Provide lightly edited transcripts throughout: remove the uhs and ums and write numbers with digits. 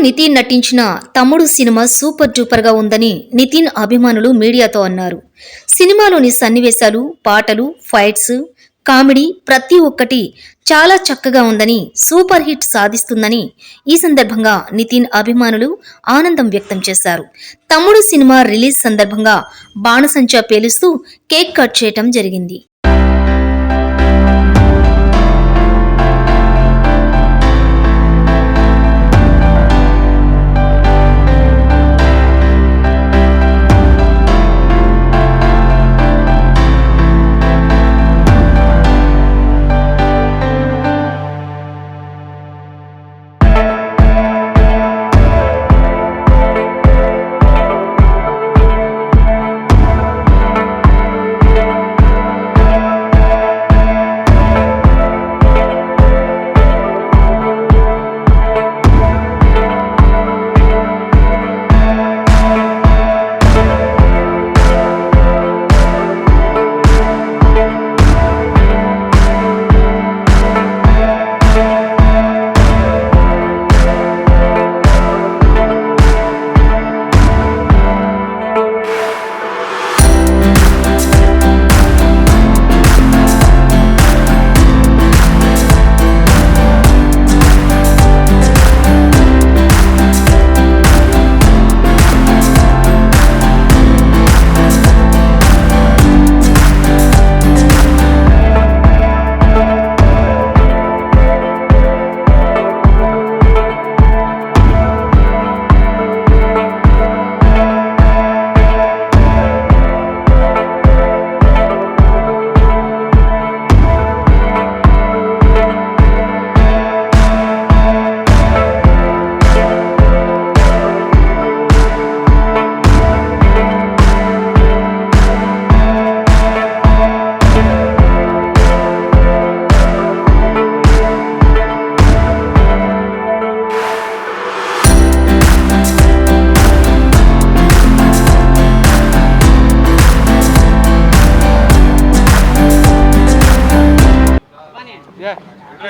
నితిన్ నటించిన తమ్ముడు cinema super duper గా ఉందని నితిన్ అభిమానులు మీడియాతో అన్నారు. సినిమాలోని సన్నివేశాలు, పాటలు, ఫైట్స్, కామెడీ ప్రతి ఒక్కటి చాలా చక్కగా ఉందని, సూపర్ హిట్ సాధిస్తుందని ఈ సందర్భంగా నితిన్ అభిమానులు ఆనందం వ్యక్తం చేశారు. తమ్ముడు సినిమా రిలీజ్ సందర్భంగా బాణసంచా పేలుస్తూ కేక్ కట్ చేయటం జరిగింది.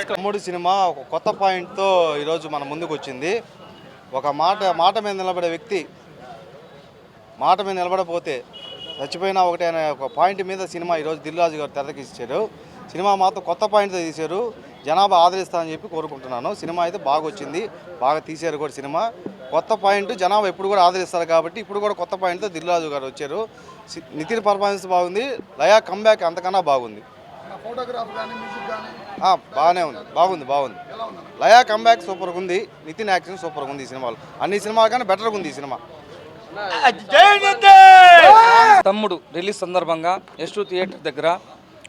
తమ్ముడు సినిమా ఒక కొత్త పాయింట్తో ఈరోజు మన ముందుకు వచ్చింది. ఒక మాట మీద నిలబడే వ్యక్తి మాట మీద నిలబడపోతే చచ్చిపోయినా ఒకటే అనే ఒక పాయింట్ మీద సినిమా ఈరోజు దిల్ రాజు గారు తెరకెక్కించారు. సినిమా మాత్రం కొత్త పాయింట్తో తీశారు. జనాభా ఆదరిస్తారని చెప్పి కోరుకుంటున్నాను. సినిమా అయితే బాగా వచ్చింది, బాగా తీశారు కూడా. సినిమా కొత్త పాయింట్, జనాభా ఎప్పుడు కూడా ఆదరిస్తారు కాబట్టి ఇప్పుడు కూడా కొత్త పాయింట్తో దిల్ రాజు గారు వచ్చారు. నితిన్ పర్ఫార్మెన్స్ బాగుంది, లయా కంబ్యాక్ అంతకన్నా బాగుంది. బాగానే ఉంది, బాగుంది. లయా కంబ్యాక్ సూపర్గా ఉంది, నితిన్ యాక్షన్ సూపర్గా ఉంది. ఈ సినిమాలో అన్ని సినిమాల కన్నా బెటర్గా ఉంది ఈ సినిమా. తమ్ముడు రిలీజ్ సందర్భంగా ఎస్టు థియేటర్ దగ్గర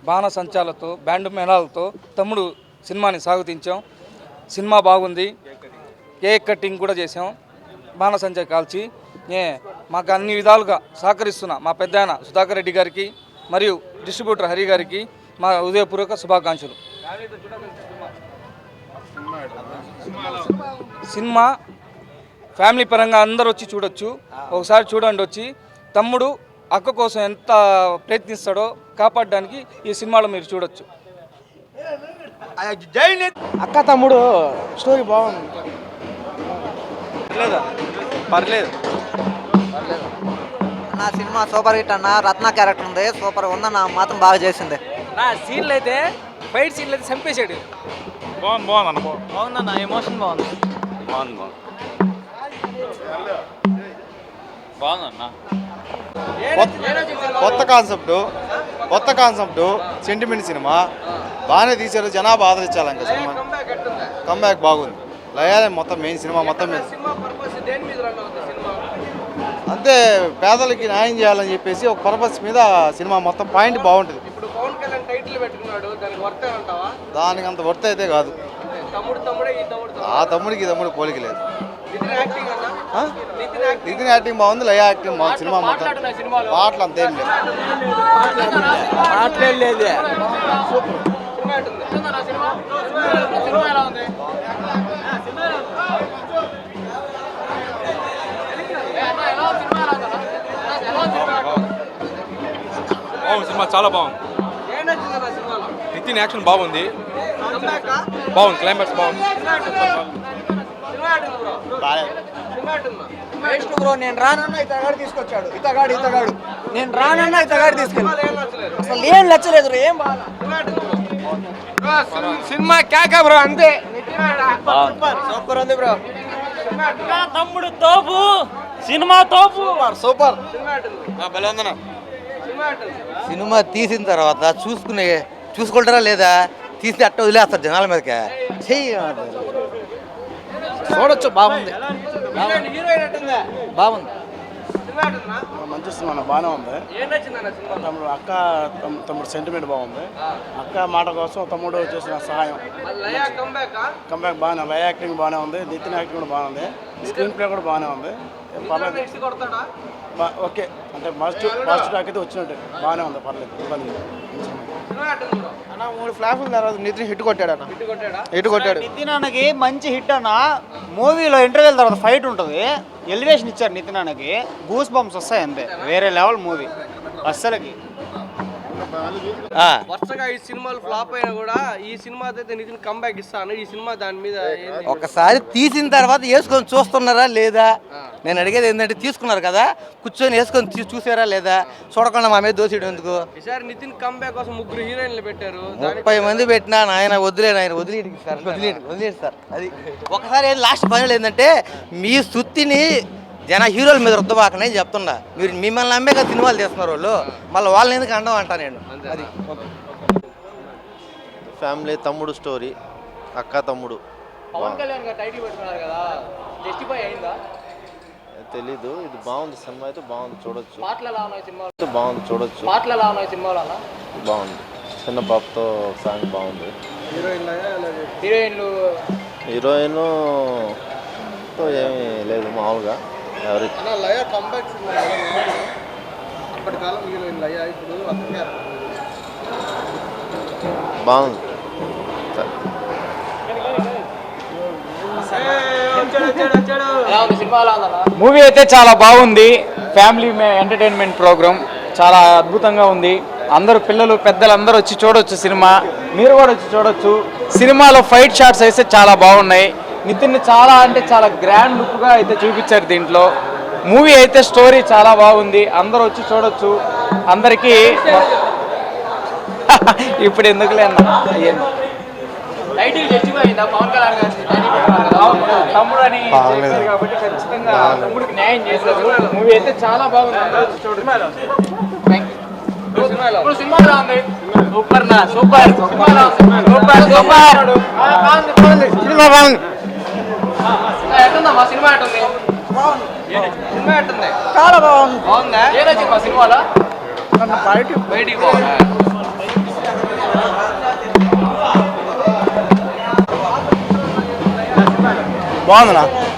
బాణసంచాలతో బ్యాండ్ మేళాలతో తమ్ముడు సినిమాని సాగుతించాం. సినిమా బాగుంది, కేక్ కటింగ్ కూడా చేసాం. బాణసంచా కాల్చి మాకు అన్ని విధాలుగా సహకరిస్తున్న మా పెద్దాయన సుధాకర్ రెడ్డి గారికి మరియు డిస్ట్రిబ్యూటర్ హరి గారికి మా హృదయపూర్వక శుభాకాంక్షలు. సినిమా ఫ్యామిలీ పరంగా అందరూ వచ్చి చూడొచ్చు, ఒకసారి చూడండి. వచ్చి తమ్ముడు అక్క కోసం ఎంత ప్రయత్నిస్తాడో కాపాడడానికి ఈ సినిమాలో మీరు చూడొచ్చు. అక్క తమ్ముడు స్టోరీ బాగుంది. పర్లేదు నా సినిమా సూపర్ హిట్ అన్న. రత్న క్యారెక్టర్ ఉంది, సూపర్ ఉందన్న, మాత్రం బాగా చేసింది. నా సీన్లు అయితే ఫైట్ సీన్లు అయితే చంపేశాడు. బాగుందన్న, ఎమోషన్ బాగుందన్న. కొత్త కాన్సెప్ట్ సెంటిమెంట్ సినిమా బాగానే తీశారు. జనాభా ఆదరించాలి. ఇంకా సినిమా కంబ్యాక్ బాగుంది. లయాలే మొత్తం మెయిన్ సినిమా మొత్తం మీద అంతే, పేదలకి న్యాయం చేయాలని చెప్పేసి ఒక పర్పస్ మీద సినిమా మొత్తం పాయింట్ బాగుంటుంది. దానికి అంత వర్త్ అయితే కాదు. ఆ తమ్ముడికి తమ్ముడు పోలిక లేదు. నితిన్ యాక్టింగ్ బాగుంది, లయా యాక్టింగ్ బాగుంది. సినిమా మొత్తం పాటలు అంతేం లేదు. సినిమా చాలా బాగుంది. నితిన్ యాక్షన్ బాగుంది, క్లైమాక్స్ బాగుంది. వేస్ట్ బ్రో, నేను రానన్నా ఇతగాడు తీసుకొచ్చాడు. ఇతగాడు నేను రానన్నా ఇతగాడు తీసుకెళ్ళి అసలు ఏం నచ్చలేదు, ఏం బాగా సినిమా కేక బ్రో, అంతే. సూపర్ ఉంది బ్రో. తమ్ముడు తోపు, సినిమా తోపు, సూపర్. సినిమా తీసిన తర్వాత చూసుకుంటారా లేదా, తీసి అట్ట వదిలేస్తారు జనాల మీదకి. చూడొచ్చు, బాగుంది. బాగుంది, మంచి సినిమా బాగానే ఉంది. తమ్ముడు అక్క తమ్ముడు సెంటిమెంట్ బాగుంది. అక్క మాట కోసం తమ్ముడు చేసిన సహాయం కంబ్యాక్ బాగానే, లయ యాక్టింగ్ బాగానే ఉంది, నితిన్ యాక్టింగ్ కూడా బాగానే ఉంది, స్క్రీన్ ప్లే కూడా బాగానే ఉంది. పర్లేదు, ఓకే. అంటే పాజిటివ్ టాక్ అయితే వచ్చినట్టు బాగానే ఉంది, పర్లేదు, ఇబ్బంది. అన్న 3 ఫ్లాపుల తర్వాత నితిన్ హిట్ కొట్టాడు. నితిన్ అన్నకి మంచి హిట్ అన్న. మూవీలో ఇంటర్వెల్ తర్వాత ఫైట్ ఉంటుంది, ఎలివేషన్ ఇచ్చారు నితిన్ అన్నకి, గూస్ బంప్స్ వస్తాయి అంతే, వేరే లెవెల్ మూవీ అస్సలకి. వరుసగా ఈ సినిమాలు ఫ్లాప్ అయినా కూడా ఈ సినిమా అయితే నితిన్ కంబ్యాక్ ఇస్తాను. ఈ సినిమా దాని మీద ఒకసారి తీసిన తర్వాత వేసుకొని చూస్తున్నారా లేదా, నేను అడిగేది ఏంటంటే తీసుకున్నారు కదా, కూర్చొని వేసుకొని చూసారా లేదా, చూడకుండా మా మీద దోసేయడం ఎందుకు? ఈసారి నితిన్ కంబ్యాక్ కోసం 3 హీరోయిన్లు పెట్టారు. 30 మంది పెట్టినా ఆయన వదిలేడు సార్. అది ఒకసారి లాస్ట్ ఫైనల్ ఏంటంటే, మీ సుత్తిని జన హీరోల మీద రుద్దబాకనే చెప్తున్నా. మీరు మిమ్మల్ని నమ్మే కదా సినిమాలు తీస్తున్నారు వాళ్ళు, మళ్ళీ వాళ్ళని ఎందుకు అండం అంటా నేను. అది ఫ్యామిలీ తమ్ముడు స్టోరీ, అక్క తమ్ముడు. పవన్ కళ్యాణ్ గారు టైటిల్ పెట్టుకున్నారు కదా, జస్టిఫై అయిందా? తెలీదు. ఇది బాగుంది, సినిమా అయితే బాగుంది, చూడొచ్చు. పాటలు ఎలా ఉన్నాయి సినిమాలో? బాగుంది, చూడొచ్చు. పాటలు ఎలా ఉన్నాయి సినిమాలో? బాగుంది, చిన్న పాపతో సాంగ్ బాగుంది. హీరోయిన్ ఏమీ లేదు, మామూలుగా ఎవరికి. బాగుంది. మూవీ అయితే చాలా బాగుంది. ఫ్యామిలీ ఎంటర్టైన్మెంట్ ప్రోగ్రామ్ చాలా అద్భుతంగా ఉంది. అందరూ పిల్లలు పెద్దలు అందరూ వచ్చి చూడొచ్చు సినిమా. మీరు కూడా వచ్చి చూడొచ్చు. సినిమాలో ఫైట్ షాట్స్ అయితే చాలా బాగున్నాయి. నితిన్ చాలా అంటే చాలా గ్రాండ్ లుక్గా అయితే చూపించారు దీంట్లో. మూవీ అయితే స్టోరీ చాలా బాగుంది, అందరూ వచ్చి చూడొచ్చు. అందరికీ ఇప్పుడు ఎందుకులే అన్న, తమ్ముడు అని చెప్పారు కాబట్టి ఖచ్చితంగా తమ్ముడికి న్యాయం చేశారు. మూవీ అయితే చాలా బాగుంది, అందరూ వచ్చి చూడొచ్చు. సూపర్ నా సూపర్ సినిమా బాగుంది. ఎట్టుందమ్మా సినిమా? ఎట్టుంది సినిమా? ఎట్టుంది? చాలా బాగుంది. బాగుందా? ఏదొచ్చింది మా సినిమాలో? బయటికి బాగుందా? బాగుంది.